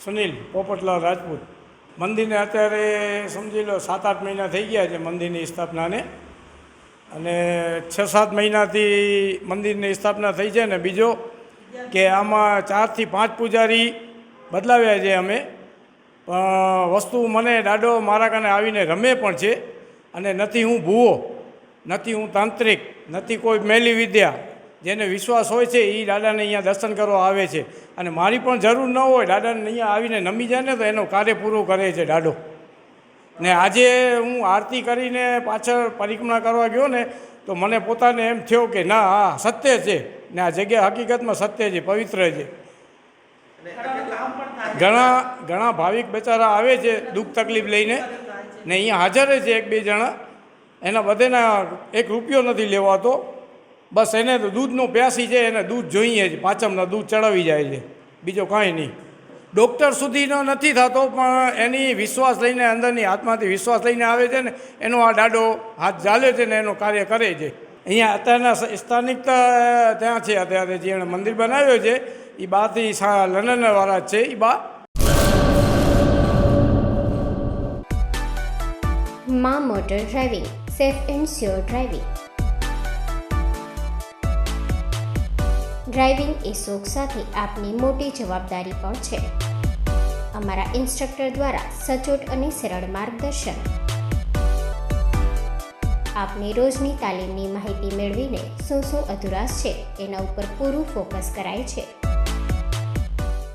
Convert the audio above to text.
સુનિલ પોપટલાલ રાજપૂત. મંદિરને અત્યારે સમજી લો 7-8 મહિના થઈ ગયા છે મંદિરની સ્થાપનાને, અને 6-7 મહિનાથી મંદિરની સ્થાપના થઈ છે. ને બીજો કે આમાં 4 થી 5 પૂજારી બદલાવ્યા છે અમે, પણ વસ્તુ મને દાડો મારા કાને આવીને રમે પણ છે. અને નથી હું ભૂવો, નથી હું તાંત્રિક, નથી કોઈ મેલી વિદ્યા. જેને વિશ્વાસ હોય છે એ દાદાને અહીંયા દર્શન કરવા આવે છે. અને મારી પણ જરૂર ન હોય, દાદાને અહીંયા આવીને નમી જાય ને તો એનો કાર્ય પૂરું કરે છે દાડો. ને આજે હું આરતી કરીને પાછળ પરિક્રમા કરવા ગયો ને તો મને પોતાને એમ થયો કે ના, આ સત્ય છે ને આ જગ્યા હકીકતમાં સત્ય છે, પવિત્ર છે. ઘણા ભાવિક બેચારા આવે છે દુઃખ તકલીફ લઈને, ને અહીંયા હાજર છે 1-2 જણા. એના બધાના 1 રૂપિયો નથી લેવાતો. બસ એને તો દૂધનો પ્યાસી છે, એને દૂધ જોઈએ છે, પાચમના દૂધ ચડાવી જાય છે, બીજો કાંઈ નહીં. ડૉક્ટર સુધીનો નથી થતો, પણ એની વિશ્વાસ લઈને, અંદરની આત્માથી વિશ્વાસ લઈને આવે છે ને એનો આ દાડો હાથ ઝાલે છે ને એનું કાર્ય કરે છે. અહીંયા અત્યારના સ્થાનિક ત્યાં છે, અત્યારે જે મંદિર બનાવ્યો છે એ બાથી લંડનવાળા જ છે. એ બા માં motor driving, safe and sure driving. Driving એ શોખ સાથે આપની મોટી જવાબદારી પણ છે. અમારા ઇન્સ્ટ્રક્ટર દ્વારા સચોટ અને સરળ માર્ગદર્શન. આપની રોજની તાલીમની માહિતી મેળવીને શું અધુરાશ છે એના ઉપર પૂરું ફોકસ કરાય છે.